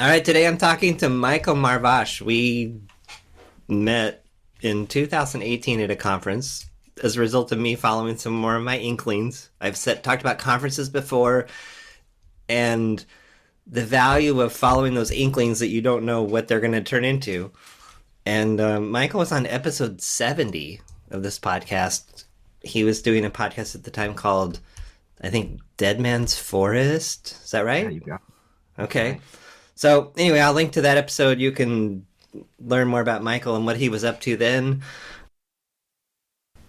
All right, today I'm talking to Michael Marvosh. We met in 2018 at a conference as a result of me following some more of my inklings. Talked about conferences before and the value of following those inklings that you don't know what they're going to turn into. And Michael was on episode 70 of this podcast. He was doing a podcast at the time called, I think, Dead Man's Forest. Is that right? Yeah, you got it. Okay. Right. So anyway, I'll link to that episode. You can learn more about Michael and what he was up to then.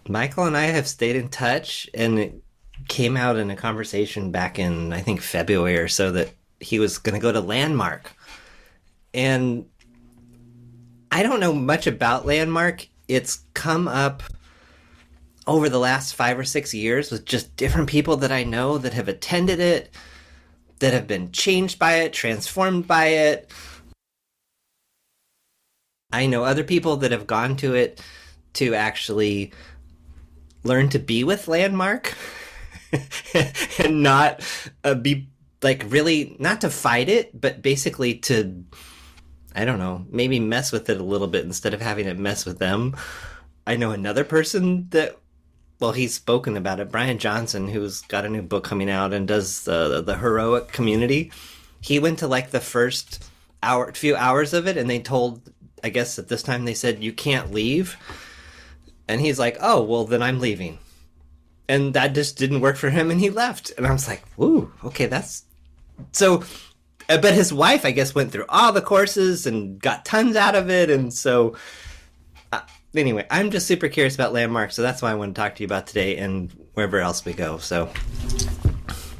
Michael and I have stayed in touch, and it came out in a conversation back in, I think, February or so that he was going to go to Landmark. And I don't know much about Landmark. It's come up over the last 5 or 6 years with just different people that I know that have attended it, that have been changed by it, transformed by it. I know other people that have gone to it to actually learn to be with Landmark and not be like really, not to fight it, but basically to, I don't know, maybe mess with it a little bit instead of having it mess with them. I know another person that, well, he's spoken about it, Brian Johnson, who's got a new book coming out and does the heroic community. He went to like the first few hours of it, and they told, I guess at this time they said, you can't leave. And he's like, oh, well, then I'm leaving. And that just didn't work for him, and he left. And I was like, woo, okay, that's... So, but his wife, I guess, went through all the courses and got tons out of it, and so... Anyway, I'm just super curious about Landmark, so that's why I want to talk to you about today and wherever else we go. So,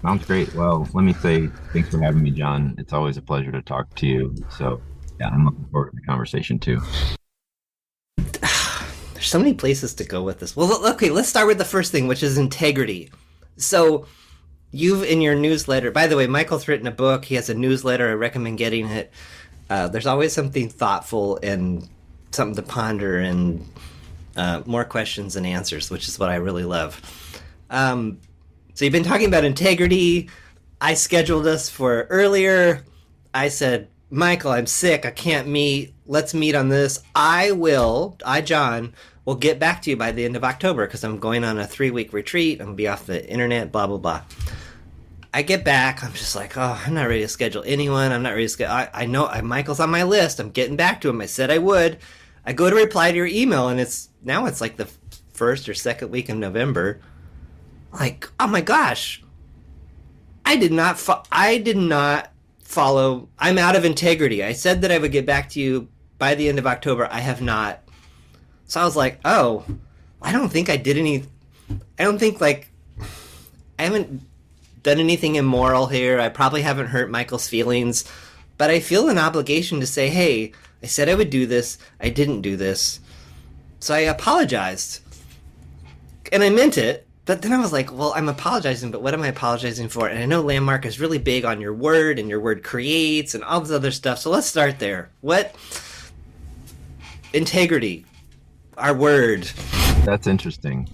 Sounds great. Well, let me say thanks for having me, John. It's always a pleasure to talk to you. So, yeah, I'm looking forward to the conversation too. there's so many places to go with this. Well, okay, let's start with the first thing, which is integrity. So, you've in your newsletter, by the way, Michael's written a book. He has a newsletter. I recommend getting it. There's always something thoughtful and something to ponder and more questions than answers, which is what I really love. So you've been talking about integrity. I scheduled us for earlier. I said, Michael, I'm sick. I can't meet. Let's meet on this. John, will get back to you by the end of October because I'm going on a 3-week retreat. I'm going to be off the internet, blah, blah, blah. I get back. I'm just like, oh, I'm not ready to schedule anyone. I'm not ready to schedule. I know Michael's on my list. I'm getting back to him. I said I would. I go to reply to your email, and it's like the first or second week of November. Like, oh my gosh, I did not follow. I'm out of integrity. I said that I would get back to you by the end of October. I have not. So I was like, oh, I don't think I did any. I don't think I haven't done anything immoral here. I probably haven't hurt Michael's feelings, but I feel an obligation to say, hey, I said I would do this. I didn't do this. So I apologized. And I meant it. But then I was like, well, I'm apologizing, but what am I apologizing for? And I know Landmark is really big on your word and your word creates and all this other stuff. So let's start there. What? Integrity. Our word. That's interesting.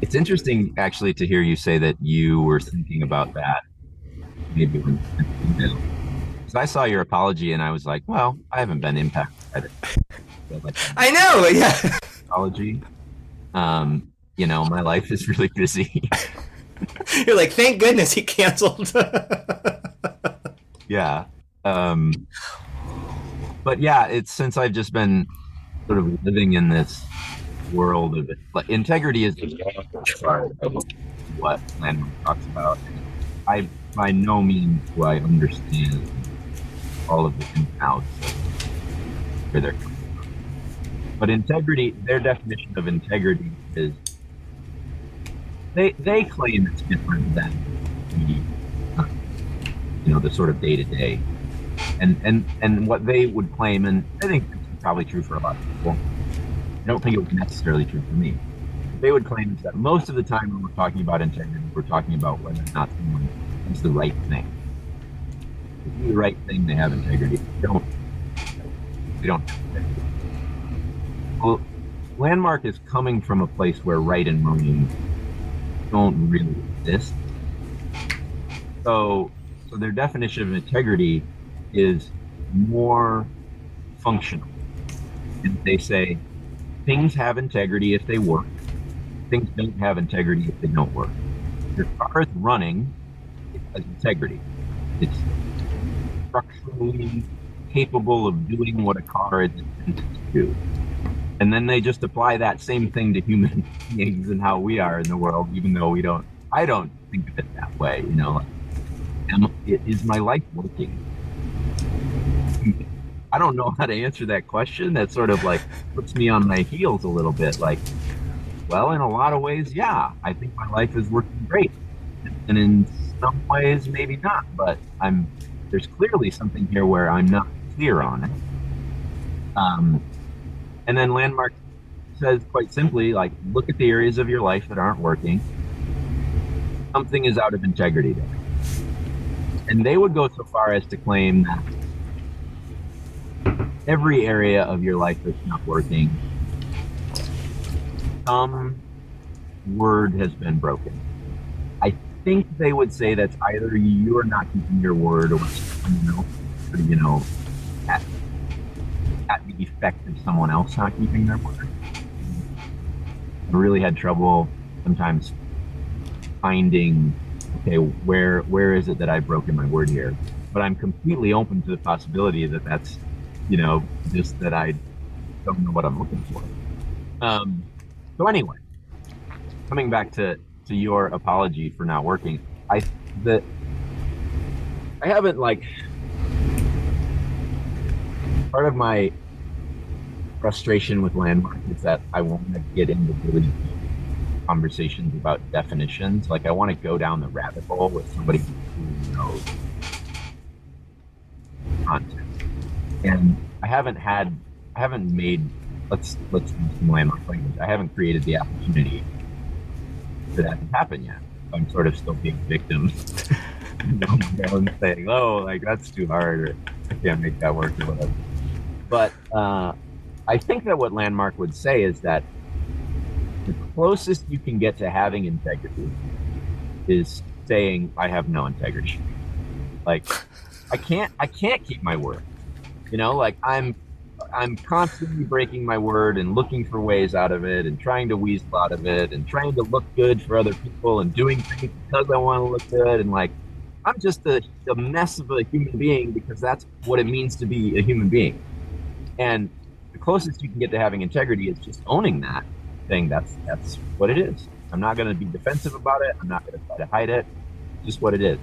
It's interesting, actually, to hear you say that you were thinking about that maybe when you know. So I saw your apology and I was like, well, I haven't been impacted by it. I know, yeah. Apology. My life is really busy. You're like, thank goodness he canceled. Yeah. But yeah, it's since I've just been sort of living in this world of it. Like, integrity is part of what Landmark talks about. I by no means do I understand all of the ins and outs of where they're coming from. But integrity, their definition of integrity is they claim it's different than the sort of day to day, and what they would claim, and I think it's probably true for a lot of people. I don't think it was necessarily true for me. They would claim is that most of the time when we're talking about integrity, we're talking about whether or not someone does the right thing. If they do the right thing, they have integrity. If they don't. Have integrity. Well, Landmark is coming from a place where right and wrong don't really exist. So So their definition of integrity is more functional. And they say things have integrity if they work. Things don't have integrity if they don't work. Your car is running, it has integrity. It's structurally capable of doing what a car is intended to do. And then they just apply that same thing to human beings and how we are in the world, even though I don't think of it that way, you know. Is my life working? I don't know how to answer that question. That sort of like puts me on my heels a little bit. Like, well, in a lot of ways, yeah, I think my life is working great. And in some ways, maybe not, but there's clearly something here where I'm not clear on it. And then Landmark says quite simply, like, look at the areas of your life that aren't working. Something is out of integrity there. And they would go so far as to claim that every area of your life that's not working, some word has been broken. I think they would say that's either you're not keeping your word or someone else, at the effect of someone else not keeping their word. I really had trouble sometimes finding, okay, where is it that I've broken my word here? But I'm completely open to the possibility that that's, just that I don't know what I'm looking for. So anyway, coming back to your apology for not working, I haven't, like, part of my frustration with Landmark is that I want to get into really deep conversations about definitions. Like, I want to go down the rabbit hole with somebody who knows content. And I haven't made, let's use some Landmark language. I haven't created the opportunity for that to happen yet. I'm sort of still being victim. And saying, oh, like, that's too hard, or I can't make that work, or whatever. But I think that what Landmark would say is that the closest you can get to having integrity is saying, I have no integrity. Like, I can't keep my word. Like, I'm constantly breaking my word and looking for ways out of it and trying to weasel out of it and trying to look good for other people and doing things because I want to look good. And, like, I'm just a mess of a human being because that's what it means to be a human being. And the closest you can get to having integrity is just owning that, saying that's what it is. I'm not going to be defensive about it. I'm not going to try to hide it. It's just what it is.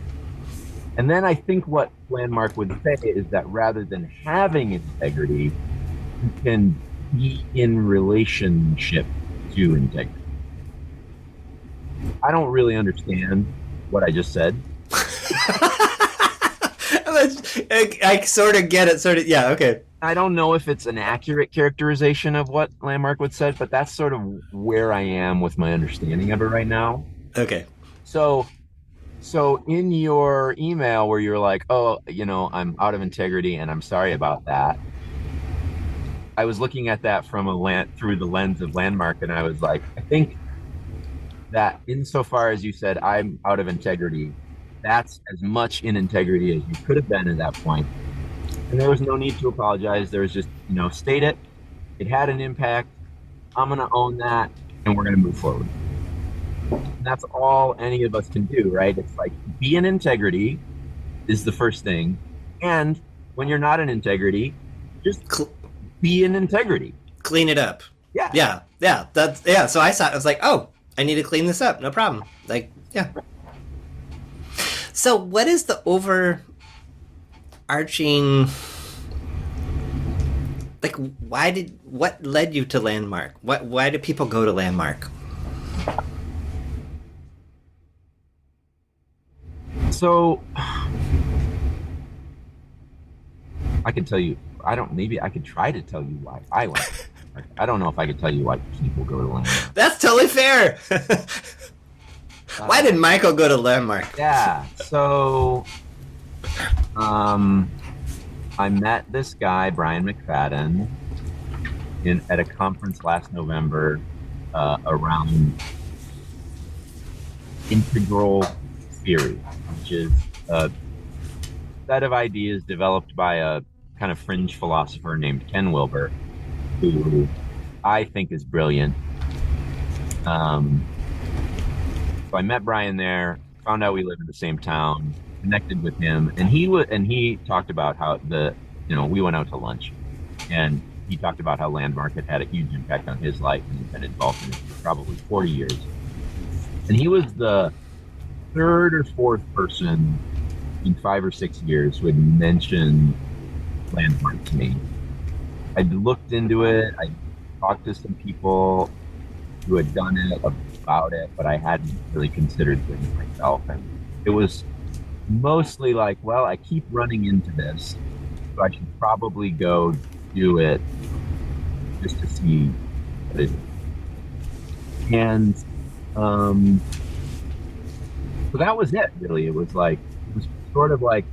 And then I think what Landmark would say is that rather than having integrity, you can be in relationship to integrity. I don't really understand what I just said. I sort of get it. Yeah, okay. I don't know if it's an accurate characterization of what Landmark would say, but that's sort of where I am with my understanding of it right now. Okay. So in your email where you're like, oh, I'm out of integrity and I'm sorry about that, I was looking at that through the lens of Landmark, and I was like, I think that insofar as you said I'm out of integrity, that's as much in integrity as you could have been at that point. And there was no need to apologize. There was just, state it. It had an impact. I'm going to own that, and we're going to move forward. And that's all any of us can do, right? It's like, be in integrity is the first thing. And when you're not in integrity, just be in integrity. Clean it up. Yeah. Yeah. So I was like, oh, I need to clean this up. No problem. Like, yeah. So what is the overarching, like, what led you to Landmark? Why do people go to Landmark? So I can tell you, maybe I could try to tell you why I went. I don't know if I could tell you why people go to Landmark. That's totally fair. Why did Michael go to Landmark? Yeah. So I met this guy, Brian McFadden, at a conference last November around integral theory, which is set of ideas developed by a kind of fringe philosopher named Ken Wilber, who I think is brilliant. Um, so I met Brian there, found out we live in the same town, connected with him, and he talked about how we went out to lunch, and he talked about how Landmark had had a huge impact on his life, and he's been involved in it for probably 40 years. And he was the third or fourth person in 5 or 6 years who had mentioned Landmark to me. I'd looked into it. I talked to some people who had done it about it, but I hadn't really considered doing it myself. And it was mostly like, well, I keep running into this, so I should probably go do it just to see what it is. And so that was it, really. It was sort of like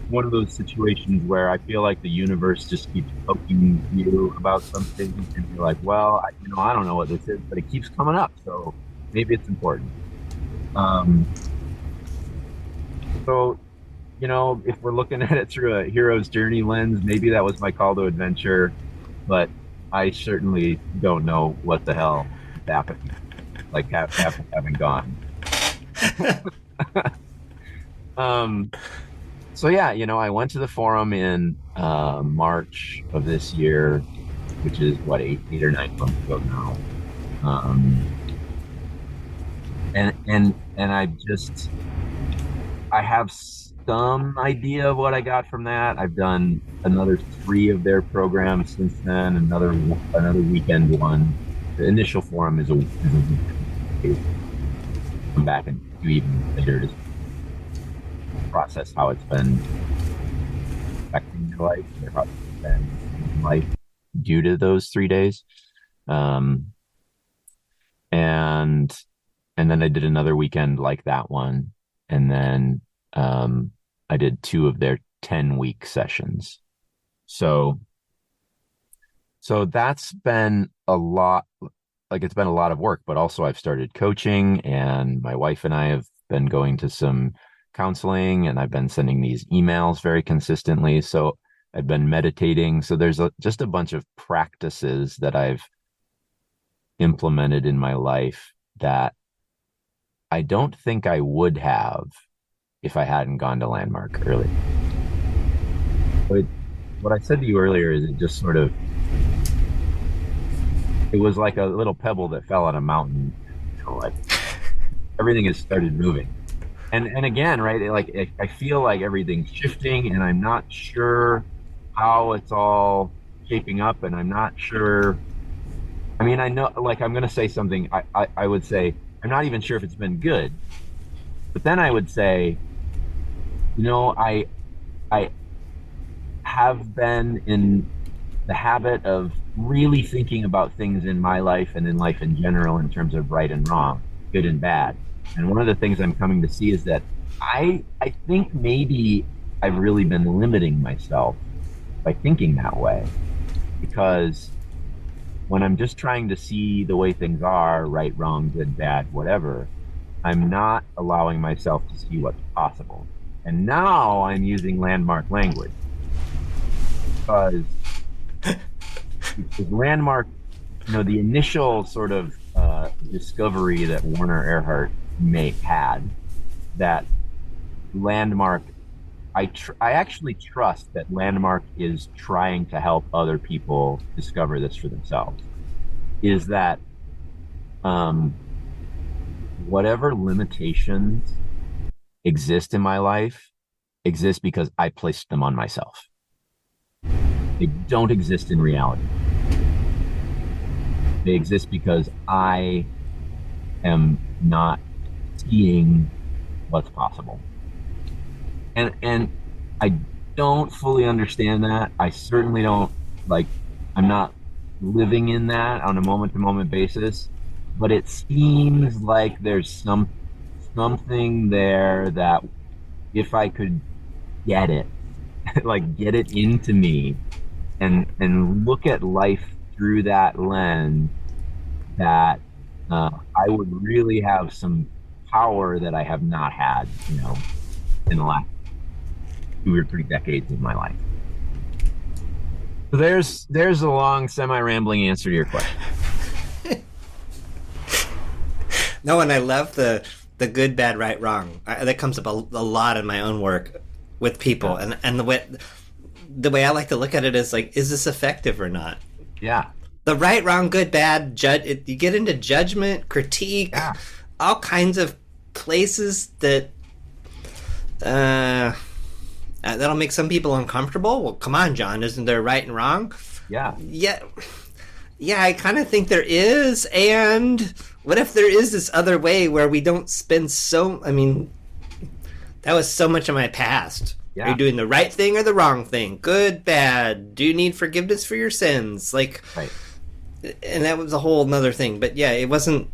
one of those situations where I feel like the universe just keeps poking you about something, and you're like, well, I don't know what this is, but it keeps coming up, so maybe it's important. Um, so, if we're looking at it through a hero's journey lens, maybe that was my call to adventure, but I certainly don't know what the hell is happening, like after having gone. Um, So yeah, I went to the forum in March of this year, which is what, 8 or 9 months ago now. Um, and I have some idea of what I got from that. I've done another 3 of their programs since then, another weekend one. The initial forum is a weekend. Come back and do even later to process how it's been affecting your life, or how it's been in life due to those 3 days. Um, and and then I did another weekend like that one, and then I did 2 of their 10-week sessions. So that's been a lot. Like, it's been a lot of work, but also I've started coaching, and my wife and I have been going to some counseling, and I've been sending these emails very consistently. So I've been meditating. So there's just a bunch of practices that I've implemented in my life that I don't think I would have if I hadn't gone to Landmark early. But what I said to you earlier is it was like a little pebble that fell on a mountain. Like everything has started moving. And again, right? Like I feel like everything's shifting, and I'm not sure how it's all shaping up, and I'm not sure. I mean, I know, like, I'm going to say something. I would say I'm not even sure if it's been good, but then I would say, I have been in the habit of really thinking about things in my life and in life in general in terms of right and wrong, good and bad. And one of the things I'm coming to see is that I think maybe I've really been limiting myself by thinking that way, because when I'm just trying to see the way things are, right, wrong, good, bad, whatever, I'm not allowing myself to see what's possible. And now I'm using landmark language, because landmark, the initial sort of discovery that Werner Erhard had, that landmark, I actually trust that landmark is trying to help other people discover this for themselves, is that whatever limitations exist in my life exist because I placed them on myself. They don't exist in reality. They exist because I am not seeing what's possible. And I don't fully understand that. I certainly don't, like, I'm not living in that on a moment to moment basis, but it seems like there's something there that if I could get it, like get it into me and look at life through that lens, that I would really have some power that I have not had, in the last 2 or 3 decades of my life. So there's a long, semi-rambling answer to your question. No, and I love the good, bad, right, wrong. That comes up a lot in my own work with people, and the way I like to look at it is like, is this effective or not? Yeah. The right, wrong, good, bad, you get into judgment, critique, all kinds of places that that'll make some people uncomfortable. Well, come on, John, isn't there right and wrong? Yeah. Yeah, I kind of think there is. And what if there is this other way where we don't spend that was so much of my past. Yeah. Are you doing the right thing or the wrong thing? Good, bad. Do you need forgiveness for your sins? Like, right. And that was a whole nother thing. But yeah, it wasn't.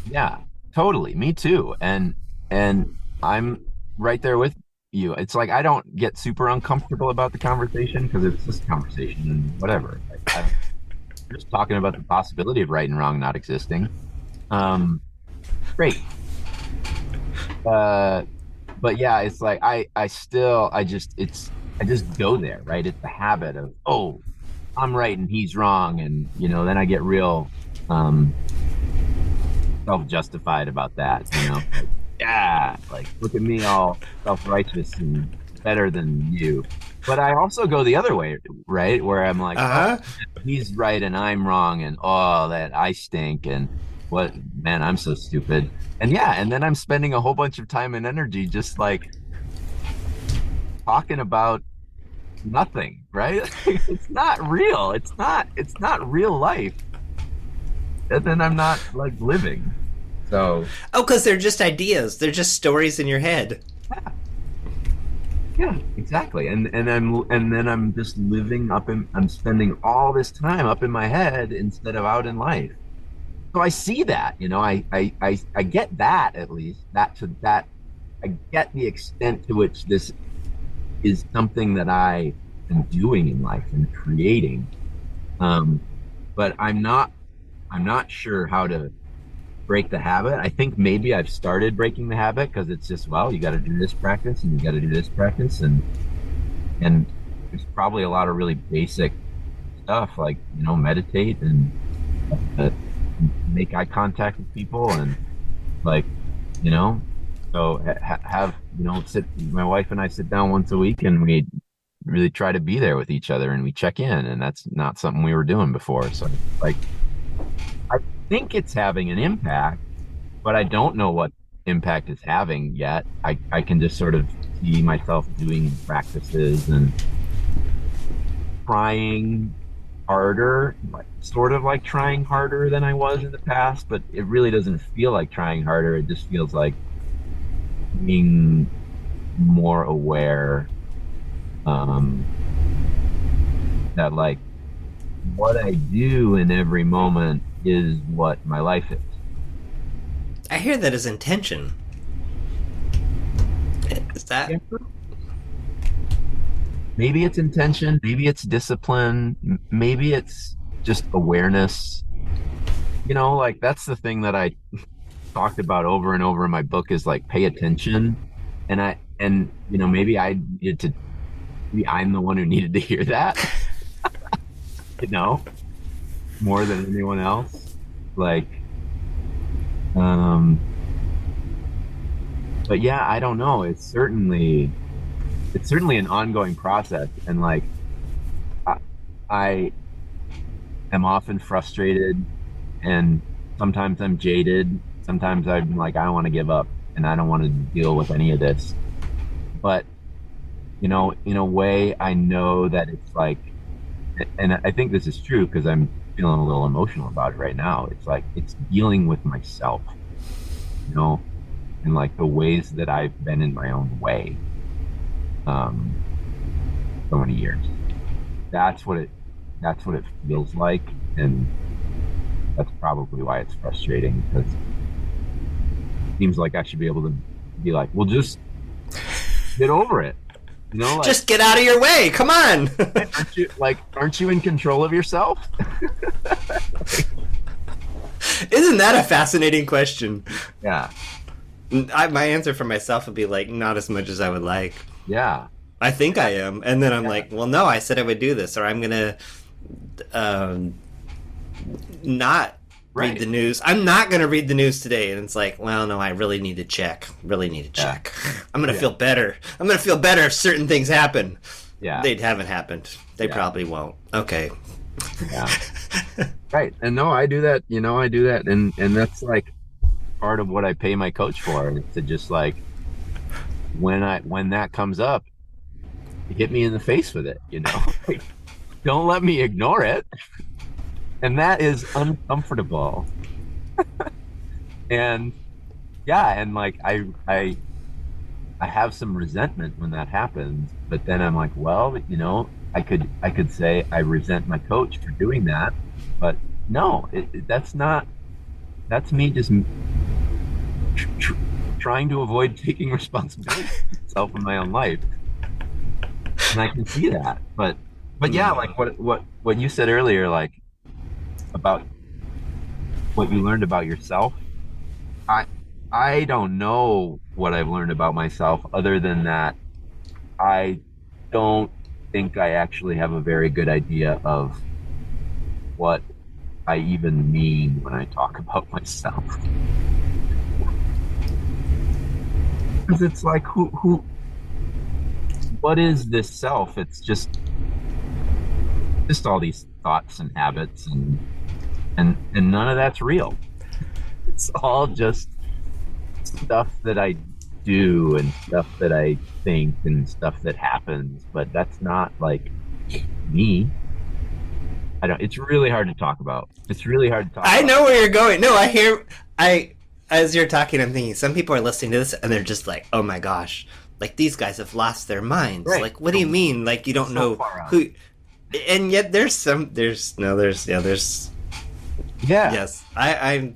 Yeah, totally. Me too. And I'm right there with you. It's like I don't get super uncomfortable about the conversation because it's just a conversation and whatever. I'm just talking about the possibility of right and wrong not existing. Great. But yeah, it's like I just go there, right? It's the habit of, oh, I'm right and he's wrong, and then I get real self-justified about that, like, yeah, like look at me all self-righteous and better than you. But I also go the other way, right? Where I'm like, oh, he's right and I'm wrong, and oh, that I stink, and what, man, I'm so stupid. And yeah, and then I'm spending a whole bunch of time and energy just like talking about nothing, right? It's not real. It's not real life. And then I'm not like living. So because they're just ideas. They're just stories in your head. Yeah, exactly. And then I'm just living I'm spending all this time up in my head instead of out in life. So I see that, I get that, at least that I get the extent to which this is something that I am doing in life and creating. But I'm not sure how to break the habit. I think maybe I've started breaking the habit because it's just, well, you got to do this practice and you got to do this practice, and there's probably a lot of really basic stuff like meditate and make eye contact with people, and like so have my wife and I sit down once a week and we really try to be there with each other and we check in, and that's not something we were doing before. So like I think it's having an impact, but I don't know what impact it's having yet. I can just sort of see myself doing practices and trying harder, sort of like trying harder than I was in the past, but it really doesn't feel like trying harder. It just feels like being more aware that like what I do in every moment is what my life is. I hear that as intention. Is that? Yeah. Maybe it's intention, maybe it's discipline, maybe it's just awareness. Like that's the thing that I talked about over and over in my book is like pay attention. And maybe I'm the one who needed to hear that. More than anyone else. Like but yeah, I don't know. It's certainly an ongoing process, and like I am often frustrated, and sometimes I'm jaded. Sometimes I'm like, I don't want to give up and I don't want to deal with any of this. But in a way, I know that it's like, and I think this is true because I'm feeling a little emotional about it right now. It's like it's dealing with myself, and like the ways that I've been in my own way so many years. That's what it feels like, and that's probably why it's frustrating, because it seems like I should be able to be like, well, just get over it, like, just get out of your way, come on. aren't you in control of yourself? Isn't that a fascinating question? Yeah. My answer for myself would be like, not as much as I would like. Yeah. I think I am. And then I'm Yeah. like, well, no, I said I would do this, or I'm going to um, not read Right. the news. I'm not going to read the news today. And it's like, well, no, I really need to check. Really need to Yeah. check. I'm going to Yeah. feel better. I'm going to feel better if certain things happen. Yeah. They haven't happened. They Yeah. probably won't. Okay. Yeah. Right. And no, I do that, I do that. And that's like part of what I pay my coach for, is to just like, when that comes up, hit me in the face with it, Like, don't let me ignore it. And that is uncomfortable. And yeah, and like I have some resentment when that happens, but then I'm like, well, I could say I resent my coach for doing that, but no, that's me just trying to avoid taking responsibility for myself in my own life, and I can see that. But yeah, like what you said earlier, like about what you learned about yourself. I don't know what I've learned about myself other than that I don't think I actually have a very good idea of what I even mean when I talk about myself. Because it's like, what is this self? It's just all these thoughts and habits, and none of that's real. It's all just stuff that I do and stuff that I think and stuff that happens, but that's not like me. It's really hard to talk about. I know where you're going. No, as you're talking, I'm thinking some people are listening to this and they're just like, oh my gosh, like these guys have lost their minds. Right. Like, what do you mean? Like, you don't know who, and yet yes, I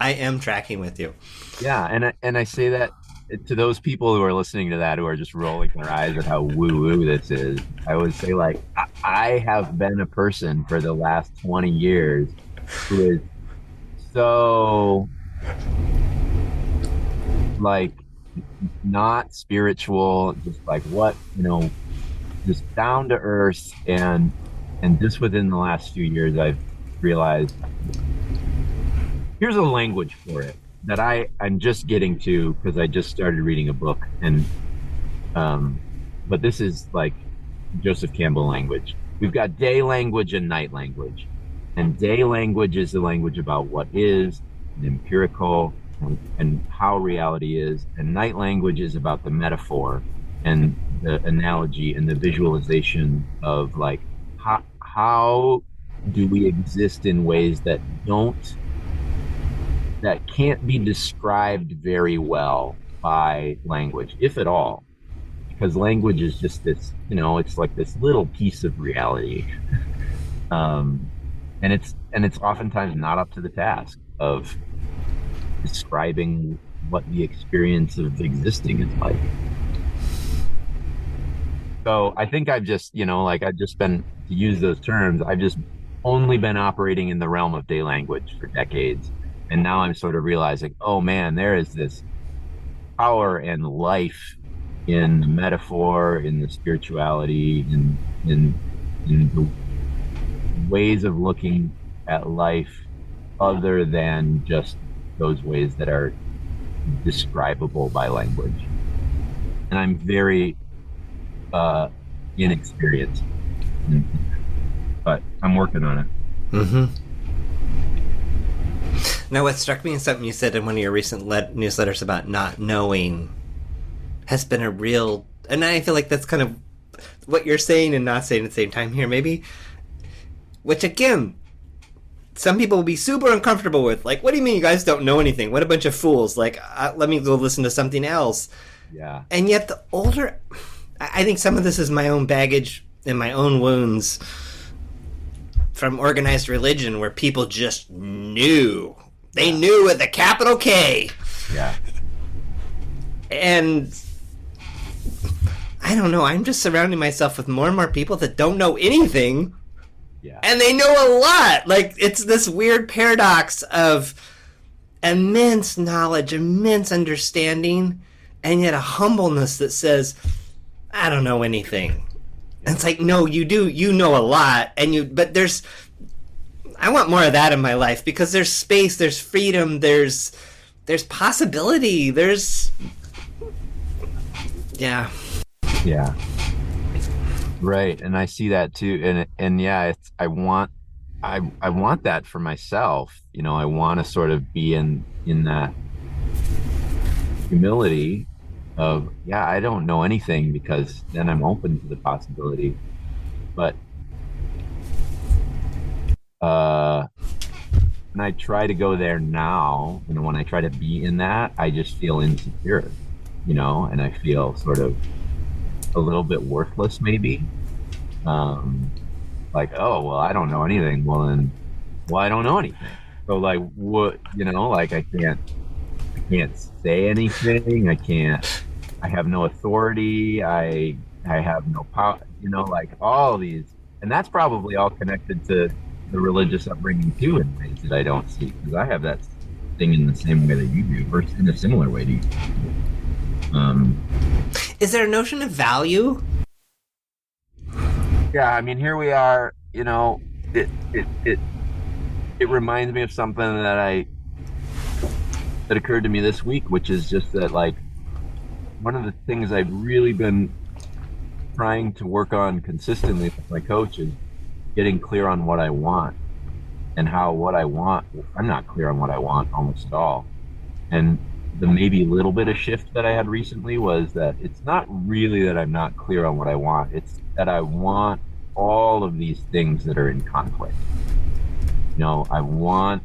am tracking with you. Yeah. And I say that to those people who are listening to that, who are just rolling their eyes at how woo woo this is. I would say, like, I have been a person for the last 20 years who is so like not spiritual, just like just down to earth, and just within the last few years I've realized here's a language for it that I'm just getting to, because I just started reading a book, and but this is like Joseph Campbell language. We've got day language and night language. And day language is the language about what is, and empirical, and how reality is. And night language is about the metaphor and the analogy and the visualization of like how do we exist in ways that can't be described very well by language, if at all. Because language is just this, it's like this little piece of reality. And it's oftentimes not up to the task of describing what the experience of existing is like. So I think I've just, I've just been, to use those terms, I've just only been operating in the realm of day language for decades. And now I'm sort of realizing, oh man, there is this power and life in the metaphor, in the spirituality, in the ways of looking at life other than just those ways that are describable by language. And I'm very inexperienced, but I'm working on it. Mm-hmm. Now, what struck me is something you said in one of your recent newsletters about not knowing has been a real, and I feel like that's kind of what you're saying and not saying at the same time here, maybe. Which, again, some people will be super uncomfortable with. Like, what do you mean you guys don't know anything? What a bunch of fools. Like, let me go listen to something else. Yeah. And yet the older, I think some of this is my own baggage and my own wounds from organized religion, where people just knew. They knew with a capital K. Yeah. And I don't know. I'm just surrounding myself with more and more people that don't know anything. Yeah. And they know a lot. Like, it's this weird paradox of immense knowledge, immense understanding, and yet a humbleness that says, I don't know anything. And it's like, no, you do. You know a lot, but I want more of that in my life, because there's space, there's freedom, there's possibility, yeah. Right, and I see that too, and yeah, I want that for myself. I want to sort of be in that humility of, yeah, I don't know anything, because then I'm open to the possibility. But when I try to go there now, when I try to be in that, I just feel insecure, and I feel sort of a little bit worthless, maybe. Like, oh, well, I don't know anything. Well, I don't know anything. So, like, what, like, I can't say anything. I have no authority. I have no power, like all these, and that's probably all connected to the religious upbringing too, in ways that I don't see, because I have that thing in the same way that you do, or in a similar way to you. Is there a notion of value? Yeah, I mean, here we are. It reminds me of something that occurred to me this week, which is just that, like, one of the things I've really been trying to work on consistently with my coach is getting clear on what I want, and how what I want, I'm not clear on what I want almost at all. And the maybe little bit of shift that I had recently was that it's not really that I'm not clear on what I want, it's that I want all of these things that are in conflict. I want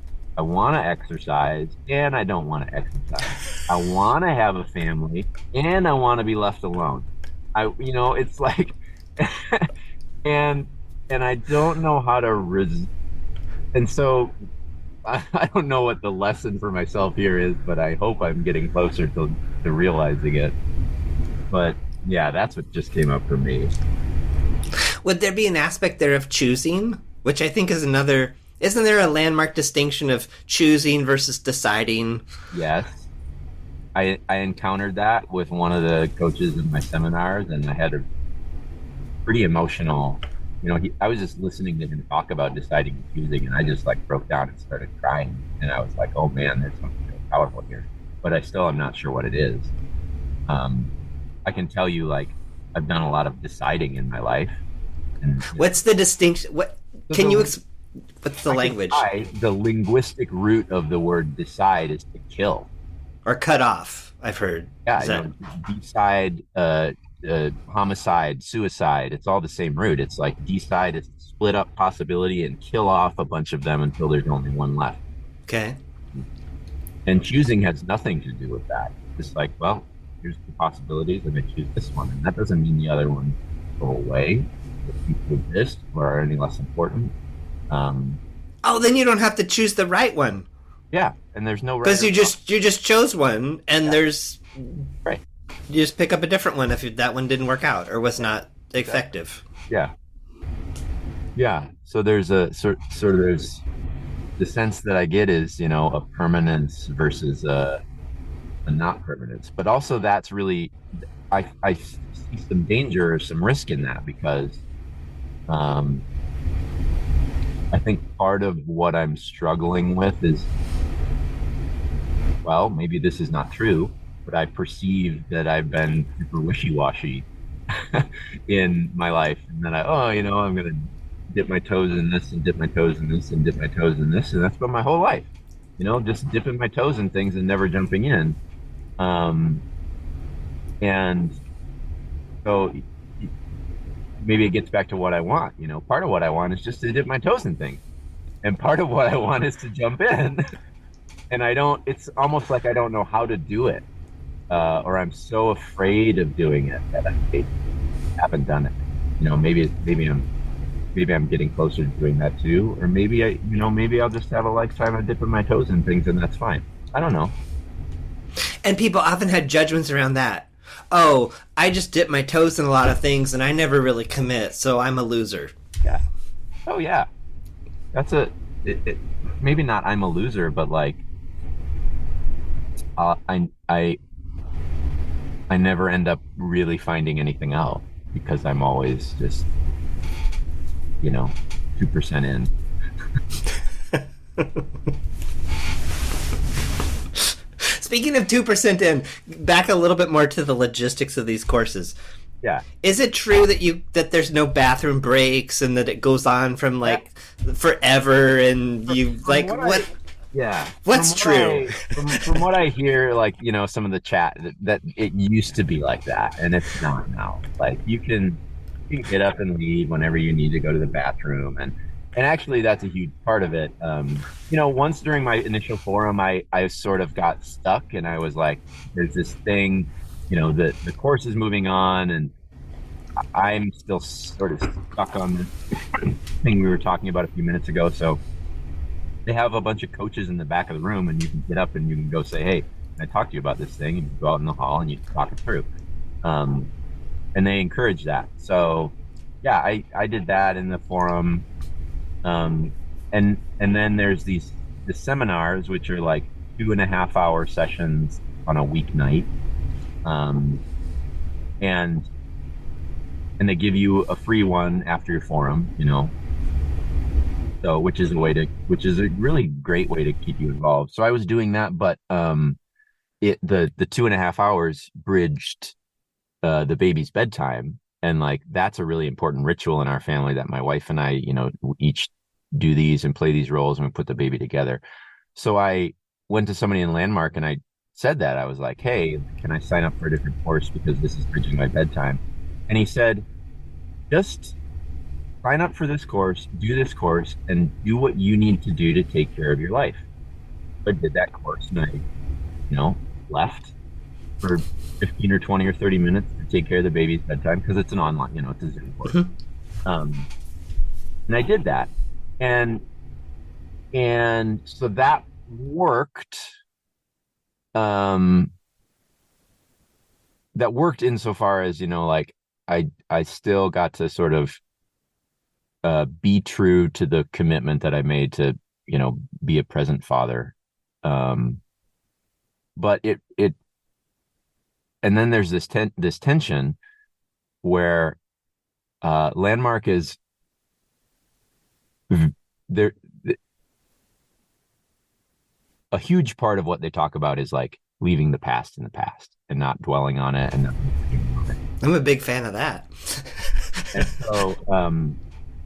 to exercise, and I don't want to exercise. I want to have a family, and I want to be left alone. It's like, and I don't know how to and so I don't know what the lesson for myself here is, but I hope I'm getting closer to realizing it. But yeah, that's what just came up for me. Would there be an aspect there of choosing, which I think is another? Isn't there a landmark distinction of choosing versus deciding? Yes. I encountered that with one of the coaches in my seminars, and I had a pretty emotional, I was just listening to him talk about deciding and choosing, and I just like broke down and started crying. And I was like, oh man, there's something really powerful here. But I still am not sure what it is. I can tell you, like, I've done a lot of deciding in my life. And, what's the distinction? Can you what's the language? The linguistic root of the word decide is to kill. Or cut off, I've heard. Yeah, decide, homicide, suicide, it's all the same root. It's like decide is to split up possibility and kill off a bunch of them until there's only one left. Okay. And choosing has nothing to do with that. It's like, well, here's the possibilities, and I choose this one. And that doesn't mean the other ones go away, or exist, or are any less important. Then you don't have to choose the right one. Yeah, and there's no right. Because you just chose one, and there's right. You just pick up a different one if that one didn't work out or was not effective. Yeah. So there's a sort of there's the sense that I get is, a permanence versus a not permanence, but also that's really I see some danger or some risk in that, because I think part of what I'm struggling with is, well, maybe this is not true, but I perceive that I've been super wishy-washy in my life. And then I'm going to dip my toes in this and dip my toes in this and dip my toes in this. And that's been my whole life, just dipping my toes in things and never jumping in. And so maybe it gets back to what I want. Part of what I want is just to dip my toes in things. And part of what I want is to jump in. And it's almost like I don't know how to do it. Or I'm so afraid of doing it that I haven't done it. Maybe I'm getting closer to doing that too. Or maybe I'll just have a lifetime of dipping my toes in things, and that's fine. I don't know. And people often had judgments around that. Oh, I just dip my toes in a lot of things, and I never really commit, so I'm a loser. Yeah. Oh yeah. That's maybe not I'm a loser, but like I I never end up really finding anything out because I'm always just, 2% in. Speaking of 2% in, back a little bit more to the logistics of these courses. Yeah. Is it true that there's no bathroom breaks and that it goes on from That, like forever and you from like what what I, yeah, what's true? from what I hear, like, some of the chat that it used to be like that, and it's not now. Like you can get up and leave whenever you need to go to the bathroom, and actually that's a huge part of it. Once during my initial forum, I sort of got stuck, and I was like, there's this thing, the course is moving on, and I'm still sort of stuck on this thing we were talking about a few minutes ago. So they have a bunch of coaches in the back of the room, and you can get up and you can go say, "Hey, I talked to you about this thing," and you go out in the hall and you talk it through. Um, and they encourage that. So yeah, I did that in the forum. Um, and then there's the seminars, which are like 2.5 hour sessions on a weeknight. Um, and they give you a free one after your forum. So which is a really great way to keep you involved. So I was doing that, but the 2.5 hours bridged the baby's bedtime, and like that's a really important ritual in our family that my wife and I, each do these and play these roles, and we put the baby together. So I went to somebody in Landmark and I said that I was like, "Hey, can I sign up for a different course because this is bridging my bedtime?" And he said, "Just sign up for this course, do this course, and do what you need to do to take care of your life." I did that course, and I, left for 15 or 20 or 30 minutes to take care of the baby's bedtime because it's an online, it's a Zoom course. Um, and I did that. And so that worked. That worked insofar as, like I still got to sort of be true to the commitment that I made to, be a present father. But and then there's this tension where Landmark is there. A huge part of what they talk about is like leaving the past in the past and not dwelling on it and not thinking about it. I'm a big fan of that.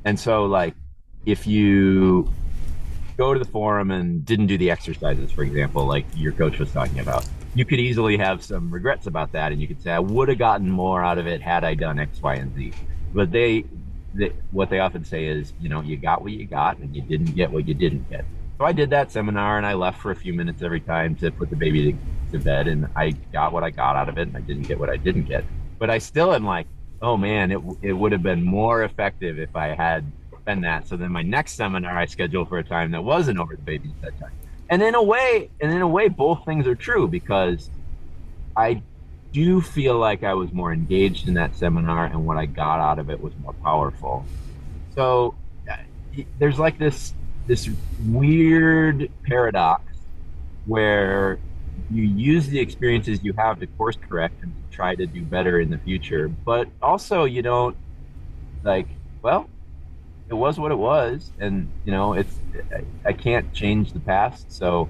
And so like if you go to the forum and didn't do the exercises, for example, like your coach was talking about, you could easily have some regrets about that, and you could say, "I would have gotten more out of it had I done X, Y, and Z." But what they often say is, you got what you got, and you didn't get what you didn't get. So I did that seminar, and I left for a few minutes every time to put the baby to bed, and I got what I got out of it, and I didn't get what I didn't get. But I still am like, oh man, it would have been more effective if I had been that. So then my next seminar I scheduled for a time that wasn't over the baby's bedtime. And in a way, both things are true, because I do feel like I was more engaged in that seminar, and what I got out of it was more powerful. So there's like this weird paradox where you use the experiences you have to course correct and to try to do better in the future, but also you don't, like, well, it was what it was, and I can't change the past, so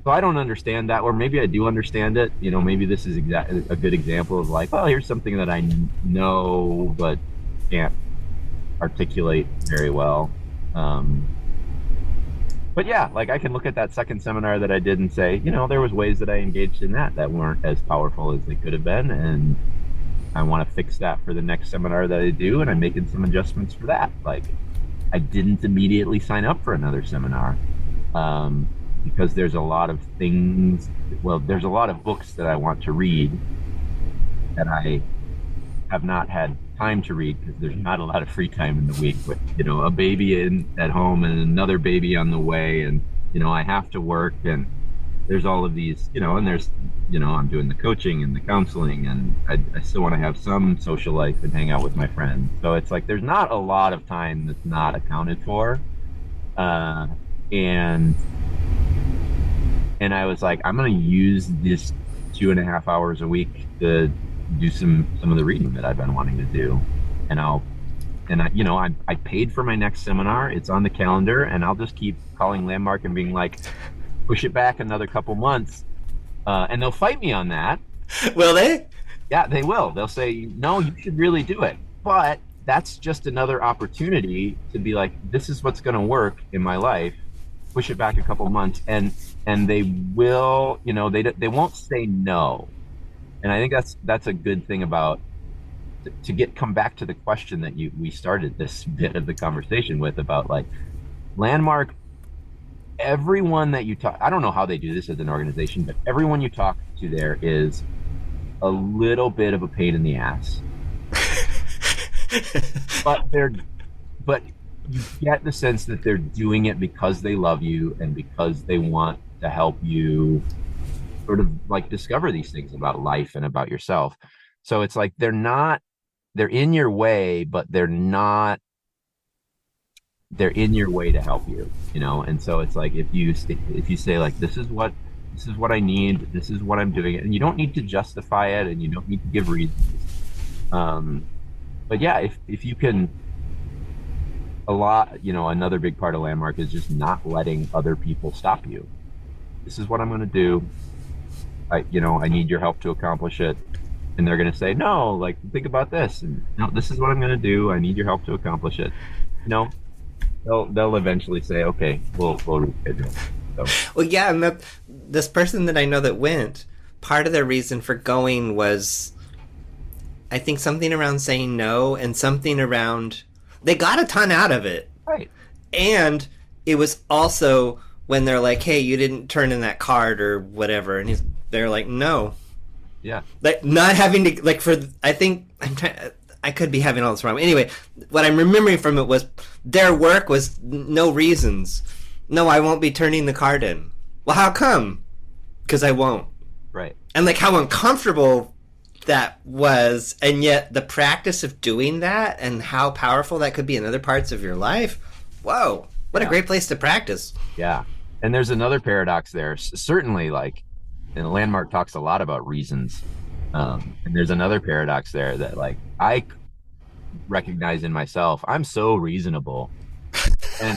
I don't understand that, or maybe I do understand it. Maybe this is a good example of like, well, here's something that I know but can't articulate very well. But yeah, like I can look at that second seminar that I did and say, there was ways that I engaged in that weren't as powerful as they could have been, and I want to fix that for the next seminar that I do, and I'm making some adjustments for that. Like, I didn't immediately sign up for another seminar because there's a lot of things. Well, there's a lot of books that I want to read that I have not had time to read because there's not a lot of free time in the week with, a baby at home and another baby on the way, and I have to work, and there's all of these, and there's, I'm doing the coaching and the counseling, and I still want to have some social life and hang out with my friends. So it's like there's not a lot of time that's not accounted for. And I was like, I'm going to use this 2.5 hours a week to do some of the reading that I've been wanting to do. And I paid for my next seminar. It's on the calendar, and I'll just keep calling Landmark and being like, push it back another couple months. And they'll fight me on that. Will they? Yeah, they will. They'll say, no, you should really do it. But that's just another opportunity to be like, this is what's going to work in my life. Push it back a couple months, and they will, they won't say no. And I think that's a good thing about come back to the question that we started this bit of the conversation with about like Landmark. Everyone that you talk, I don't know how they do this as an organization, but everyone you talk to there is a little bit of a pain in the ass. but you get the sense that they're doing it because they love you and because they want to help you sort of like discover these things about life and about yourself. So it's like they're in your way, but they're in your way to help you, and so it's like if you say like, this is what I need, this is what I'm doing, and you don't need to justify it and you don't need to give reasons, but yeah, if you can, another big part of Landmark is just not letting other people stop you. This is what I'm going to do. I need your help to accomplish it. And they're going to say, no, like, think about this. And no, this is what I'm going to do. I need your help to accomplish it. They'll eventually say, okay, we'll reschedule. So. Well, yeah. And this person that I know that went, part of their reason for going was, I think, something around saying no and something around, they got a ton out of it. Right. And it was also when they're like, hey, you didn't turn in that card or whatever. And they're like, no. Yeah. Like, not having to, like, I could be having all this wrong. Anyway, what I'm remembering from it was their work was no reasons. No, I won't be turning the card in. Well, how come? Because I won't. Right. And, like, how uncomfortable that was, and yet the practice of doing that and how powerful that could be in other parts of your life. Whoa. What a great place to practice. Yeah. And there's another paradox there. Certainly, like, and Landmark talks a lot about reasons. And there's another paradox there that, like, I recognize in myself. I'm so reasonable. And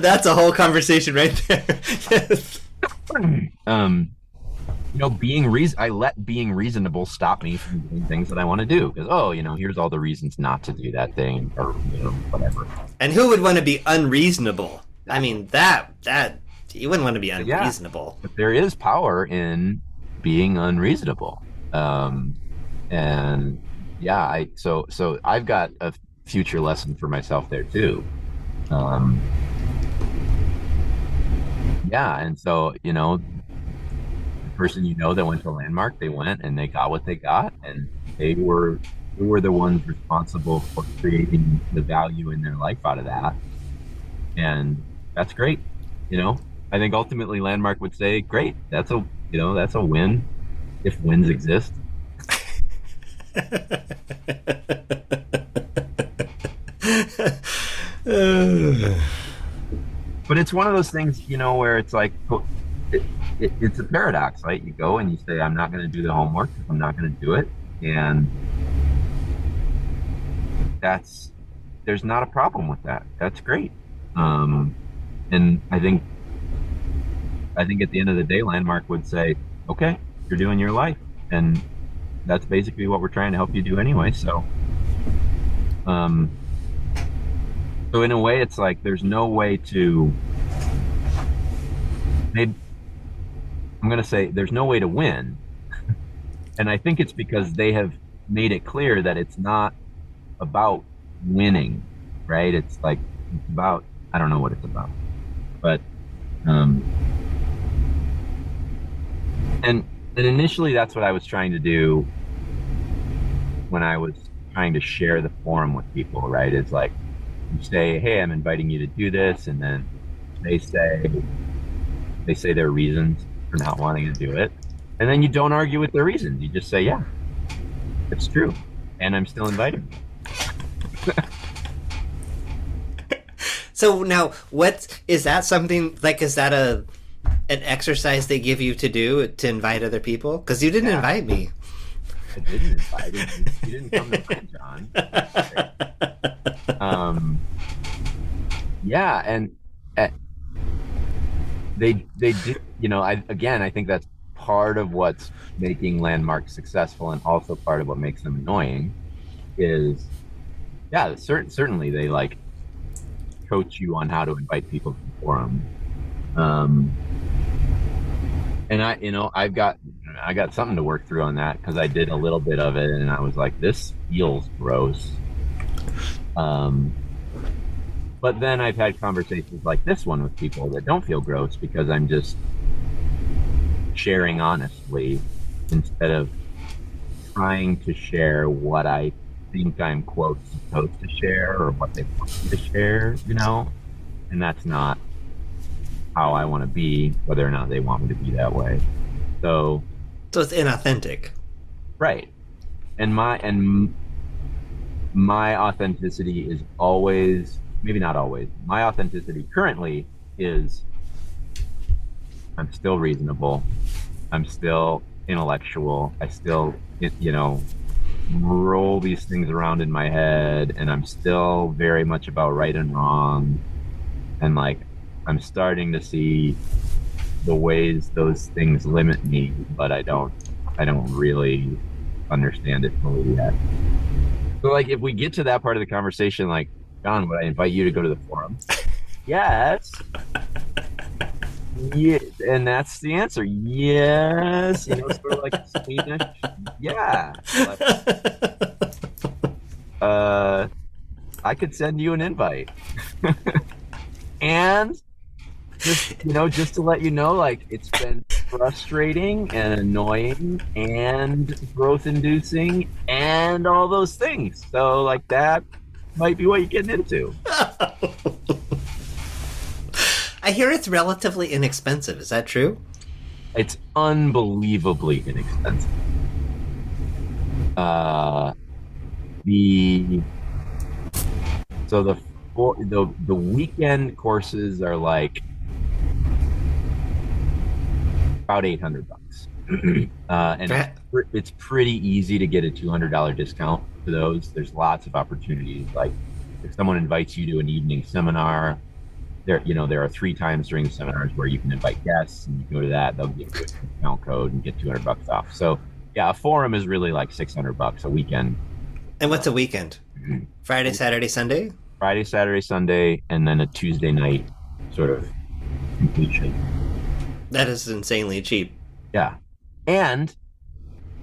that's a whole conversation right there. Yes. I let being reasonable stop me from doing things that I want to do because, here's all the reasons not to do that thing or, whatever. And who would want to be unreasonable? I mean, that you wouldn't want to be unreasonable. Yeah, but there is power in being unreasonable. And yeah, so I've got a future lesson for myself there too. Yeah, and so, the person that went to Landmark, they went and they got what they got, and they were the ones responsible for creating the value in their life out of that. And that's great. I think ultimately Landmark would say, great, that's a win if wins exist. But it's one of those things, where it's like, it's a paradox, right? You go and you say, I'm not going to do the homework. I'm not going to do it. And there's not a problem with that. That's great. And I think at the end of the day, Landmark would say, okay, you're doing your life. And that's basically what we're trying to help you do anyway. So, so in a way, it's like, there's no way to, maybe, I'm going to say there's no way to win. And I think it's because they have made it clear that it's not about winning, right? It's like, it's about, I don't know what it's about, but, and initially that's what I was trying to do when I was trying to share the forum with people, right? It's like, you say, hey, I'm inviting you to do this. And then they say their reasons for not wanting to do it. And then you don't argue with their reasons. You just say, yeah, it's true. And I'm still inviting you. So now, is that something, like, is that an exercise they give you to do to invite other people? Because you didn't invite me. I didn't invite you. You didn't come to mine, John. Yeah, and they did. I think that's part of what's making Landmark successful, and also part of what makes them annoying. Is certainly they like coach you on how to invite people to the forum. And I've got something to work through on that, because I did a little bit of it and I was like, this feels gross. But then I've had conversations like this one with people that don't feel gross, because I'm just sharing honestly instead of trying to share what I think I'm, quote, supposed to share or what they want me to share, and that's not how I want to be, whether or not they want me to be that way. So it's inauthentic. Right. And my authenticity is always, maybe not always, my authenticity currently is I'm still reasonable. I'm still intellectual. I still, roll these things around in my head, and I'm still very much about right and wrong. And like, I'm starting to see the ways those things limit me, but I don't really understand it fully yet. So like, if we get to that part of the conversation, like, John, would I invite you to go to the forum? Yes. Yeah, and that's the answer. Yes. Sort of like Swedish. Yeah. I could send you an invite. And just to let you know, like, it's been frustrating and annoying and growth inducing and all those things. So like, that might be what you're getting into. I hear it's relatively inexpensive. Is that true? It's unbelievably inexpensive. The weekend courses are like about $800, and it's pretty easy to get a $200 discount for those. There's lots of opportunities. Like, if someone invites you to an evening seminar, there are 3 times during the seminars where you can invite guests, and you go to that, they'll give you a discount code and get $200 off. So yeah, a forum is really like $600 a weekend. And what's a weekend? Friday, Saturday, Sunday? Friday, Saturday, Sunday, and then a Tuesday night sort of completion. That is insanely cheap. Yeah. And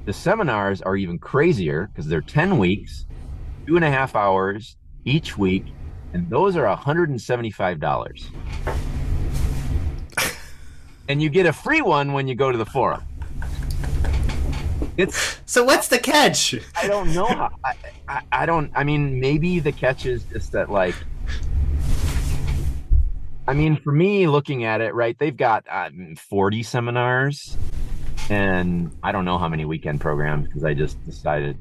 the seminars are even crazier, because they're 10 weeks, 2.5 hours each week, and those are $175. And you get a free one when you go to the forum. So what's the catch? I don't know how. I mean, maybe the catch is just that, like, I mean, for me, looking at it, right, they've got 40 seminars, and I don't know how many weekend programs, because I just decided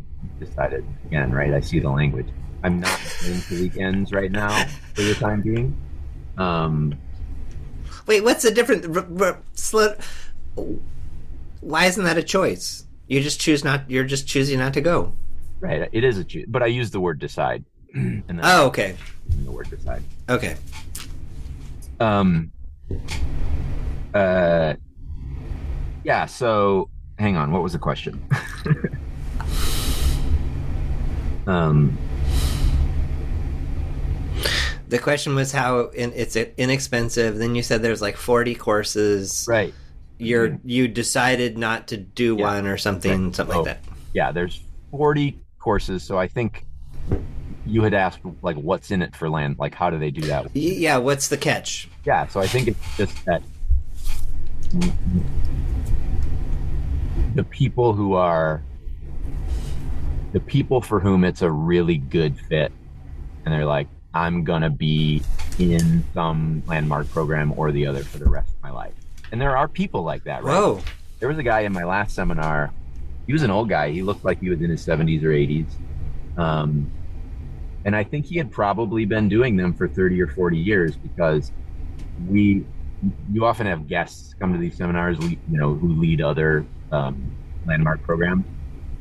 again, right? I see the language. I'm not into weekends right now for the time being. Wait, what's the difference? Why isn't that a choice? You're just choosing not to go. Right. It is a choice, but I use the word decide. And okay. The word decide. Okay. Yeah. So hang on. What was the question? The question was how it's inexpensive. Then you said there's like 40 courses. Right. You decided not to do one or something, right. Something like that. Yeah, there's 40 courses. So I think you had asked, like, what's in it for land? Like, how do they do that? Yeah, what's the catch? Yeah, so I think it's just that the people for whom it's a really good fit, and they're like, I'm going to be in some Landmark program or the other for the rest of my life. And there are people like that, right? Whoa. There was a guy in my last seminar. He was an old guy. He looked like he was in his 70s or 80s. And I think he had probably been doing them for 30 or 40 years, because we you often have guests come to these seminars, who lead other landmark programs.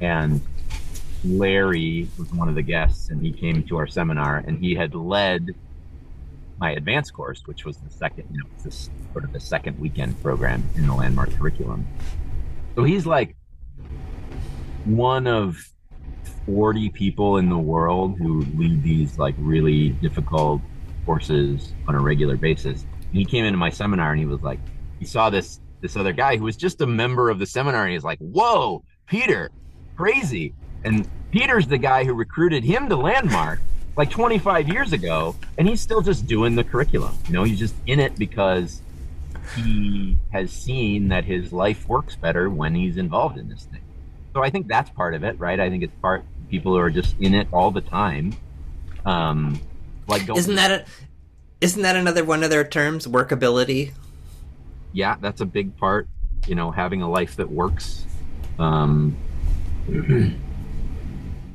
And Larry was one of the guests, and he came to our seminar, and he had led my advanced course, which was the second, this sort of the second weekend program in the landmark curriculum. So he's like one of 40 people in the world who lead these like really difficult courses on a regular basis. And he came into my seminar and he was like, he saw this other guy who was just a member of the seminar, and he's like, "Whoa, Peter, crazy!" And Peter's the guy who recruited him to Landmark like 25 years ago, and he's still just doing the curriculum. He's just in it because he has seen that his life works better when he's involved in this thing. So I think that's part of it, right? I think it's part people who are just in it all the time. Like don't. Isn't that another one of their terms, workability? Yeah, that's a big part. Having a life that works.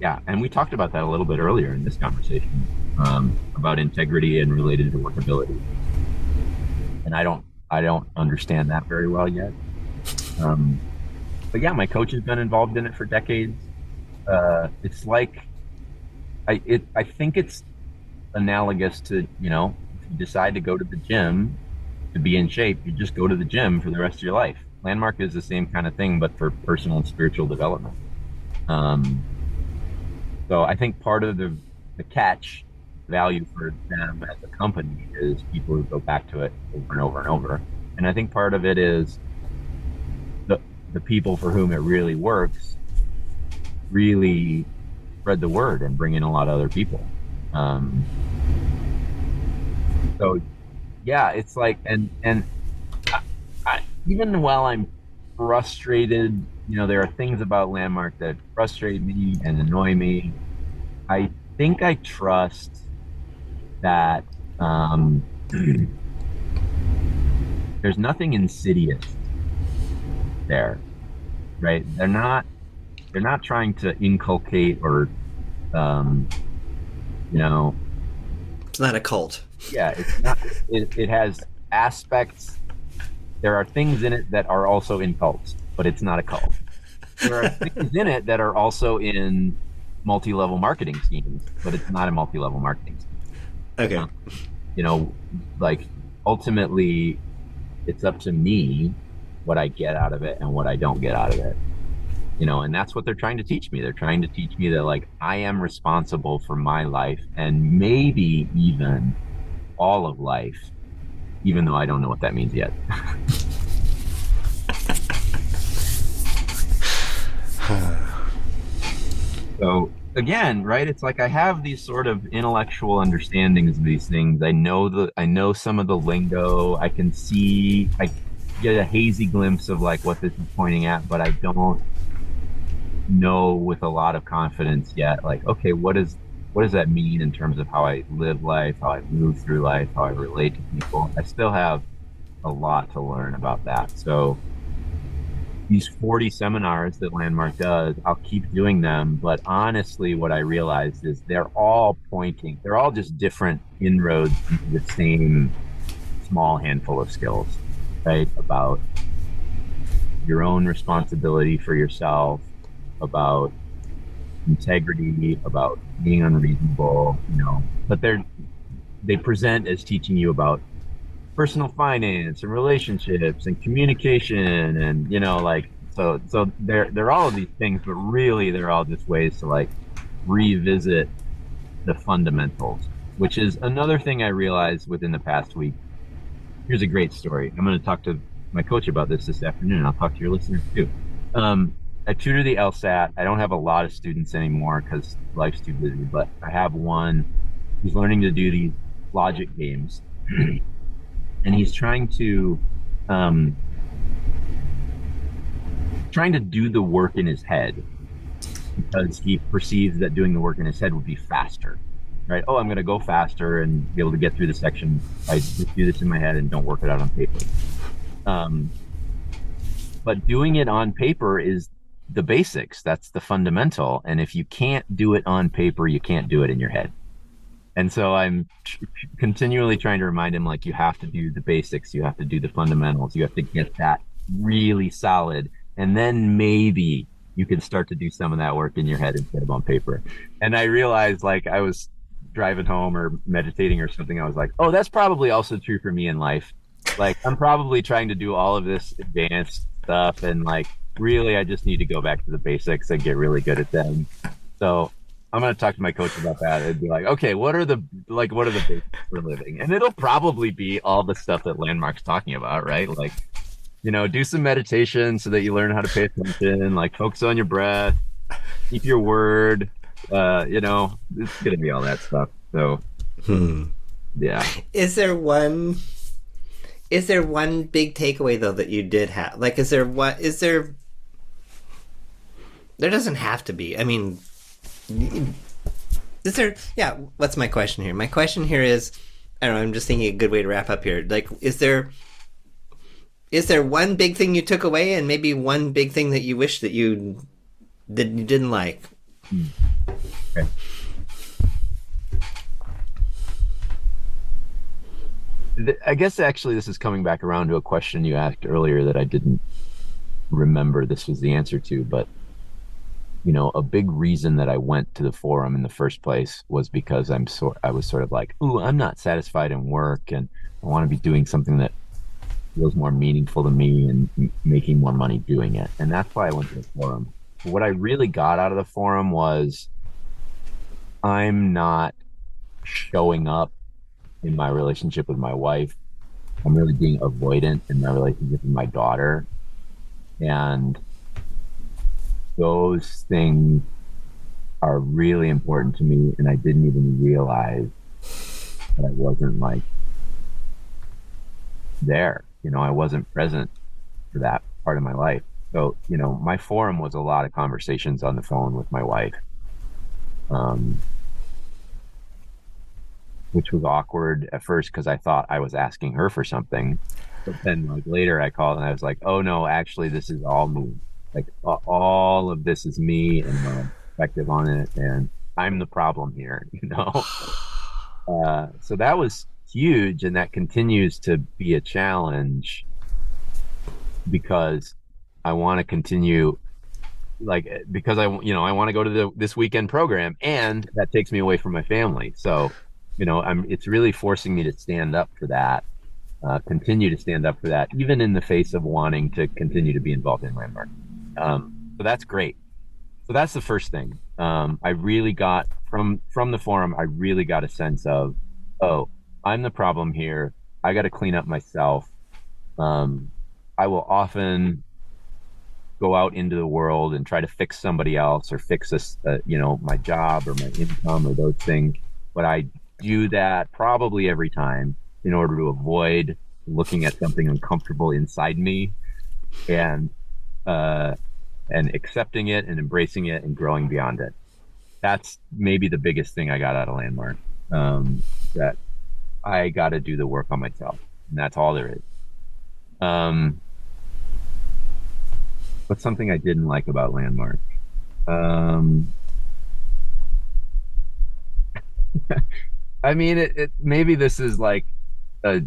Yeah, and we talked about that a little bit earlier in this conversation, about integrity and related to workability. And I don't understand that very well yet. But yeah, my coach has been involved in it for decades. It's like I think it's analogous to, if you decide to go to the gym to be in shape, you just go to the gym for the rest of your life. Landmark is the same kind of thing, but for personal and spiritual development. So I think part of the catch value for them as a company is people who go back to it over and over and over. And I think part of it is the people for whom it really works really spread the word and bring in a lot of other people. So yeah, it's like, and even while I'm frustrated, there are things about Landmark that frustrate me and annoy me. I think I trust that there's nothing insidious there, right? They're not trying to inculcate or It's not a cult. Yeah, it's not. It has aspects. There are things in it that are also in cults, but it's not a cult. There are things in it that are also in multi-level marketing schemes, but it's not a multi-level marketing scheme. Okay. Like ultimately, it's up to me what I get out of it and what I don't get out of it. And that's what they're trying to teach me. They're trying to teach me that like I am responsible for my life and maybe even all of life, even though I don't know what that means yet. So again, right? It's like I have these sort of intellectual understandings of these things. I know some of the lingo. I get a hazy glimpse of like what this is pointing at, but I don't know with a lot of confidence yet. Like, okay, what does that mean in terms of how I live life, how I move through life, how I relate to people? I still have a lot to learn about that. So these 40 seminars that Landmark does, I'll keep doing them. But honestly, what I realized is they're all just different inroads into the same small handful of skills, right? About your own responsibility for yourself, about integrity, about being unreasonable, but they present as teaching you about personal finance and relationships and communication and so they're all of these things, but really they're all just ways to like revisit the fundamentals, which is another thing I realized within the past week. Here's a great story. I'm going to talk to my coach about this afternoon. I'll talk to your listeners too. I tutor the LSAT. I don't have a lot of students anymore because life's too busy, but I have one who's learning to do these logic games. And he's trying to do the work in his head because he perceives that doing the work in his head would be faster, right? Oh, I'm going to go faster and be able to get through the section. I just do this in my head and don't work it out on paper. But doing it on paper is the basics. That's the fundamental. And if you can't do it on paper, you can't do it in your head. And so I'm continually trying to remind him, like, you have to do the basics, you have to do the fundamentals, you have to get that really solid. And then maybe you can start to do some of that work in your head instead of on paper. And I realized, like, I was driving home or meditating or something. I was like, oh, that's probably also true for me in life. Like, I'm probably trying to do all of this advanced stuff. And, like, really, I just need to go back to the basics and get really good at them. So, I'm going to talk to my coach about that and be like, okay, what are the basics for living? And it'll probably be all the stuff that Landmark's talking about, right? Like, do some meditation so that you learn how to pay attention, like focus on your breath, keep your word. It's going to be all that stuff. So, yeah. Is there one? Is there one big takeaway though that you did have? Like, is there what? Is there? There doesn't have to be. I mean, is there? Yeah. What's my question here? My question here is, I don't know. I'm just thinking a good way to wrap up here. Like, is there? Is there one big thing you took away, and maybe one big thing that you wish that you didn't like? Okay. I guess actually this is coming back around to a question you asked earlier that I didn't remember this was the answer to, but a big reason that I went to the forum in the first place was because I was sort of like, ooh, I'm not satisfied in work and I want to be doing something that feels more meaningful to me and making more money doing it. And that's why I went to the forum. What I really got out of the forum was I'm not showing up in my relationship with my wife. I'm really being avoidant in my relationship with my daughter. And those things are really important to me. And I didn't even realize that I wasn't like there. I wasn't present for that part of my life. So, my forum was a lot of conversations on the phone with my wife, which was awkward at first because I thought I was asking her for something. But then, like, later I called and I was like, oh no, actually, this is all me. Like, all of this is me and my perspective on it. And I'm the problem here. So that was huge. And that continues to be a challenge because I want to continue, like, because I want to go to this weekend program, and that takes me away from my family. So, it's really forcing me to stand up for that, continue to stand up for that, even in the face of wanting to continue to be involved in Landmark. So that's great. So that's the first thing. I really got from the forum, I really got a sense of, oh, I'm the problem here. I got to clean up myself. I will often go out into the world and try to fix somebody else or fix my job or my income or those things. But I do that probably every time in order to avoid looking at something uncomfortable inside me and accepting it and embracing it and growing beyond it. That's maybe the biggest thing I got out of Landmark. That I got to do the work on myself, and that's all there is. What's something I didn't like about Landmark? I mean, maybe this is like a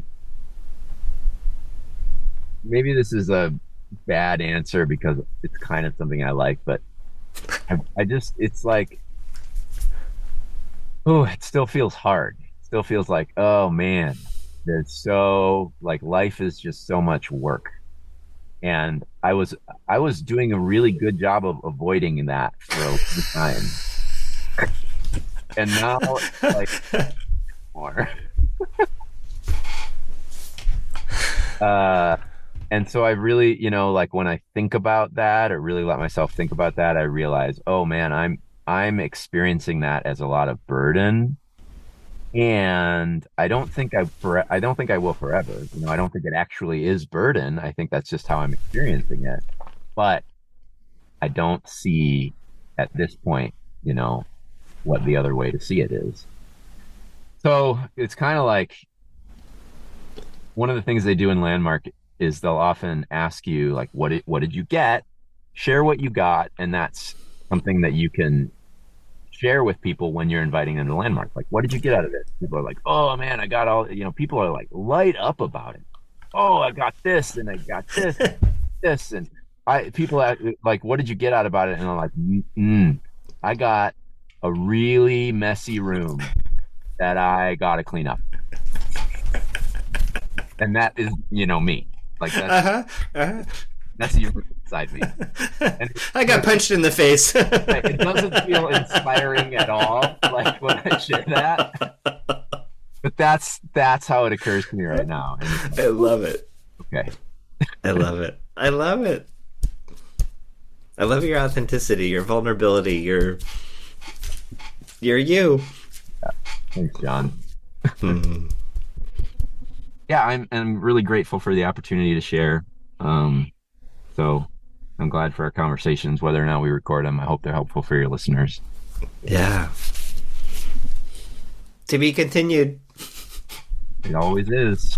maybe this is a bad answer because it's kind of something I like, but it's like, oh, it still feels hard. It still feels like, oh man, there's so like life is just so much work. And I was doing a really good job of avoiding that for a long time. And now it's like more. And so I really, like when I think about that or really let myself think about that, I realize, oh man, I'm experiencing that as a lot of burden. And I don't think I don't think I will forever. I don't think it actually is burden. I think that's just how I'm experiencing it. But I don't see at this point, what the other way to see it is. So it's kind of like one of the things they do in Landmark is they'll often ask you like, what did you get? Share what you got, and that's something that you can share with people when you're inviting them to Landmark. Like, what did you get out of this? People are like, oh man, I got all, people are like light up about it. Oh, I got this and I got this, this. And people are like, what did you get out about it? And I'm like, I got a really messy room that I got to clean up. And that is, me. Like that's your inside me. And I got punched in the face. it doesn't feel inspiring at all, like when I share that. But that's how it occurs to me right now. And I love it. Okay. I love it. I love it. I love your authenticity, your vulnerability, you're you. Yeah. Thanks, John. Yeah, I'm really grateful for the opportunity to share. So I'm glad for our conversations, whether or not we record them. I hope they're helpful for your listeners. Yeah. To be continued. It always is.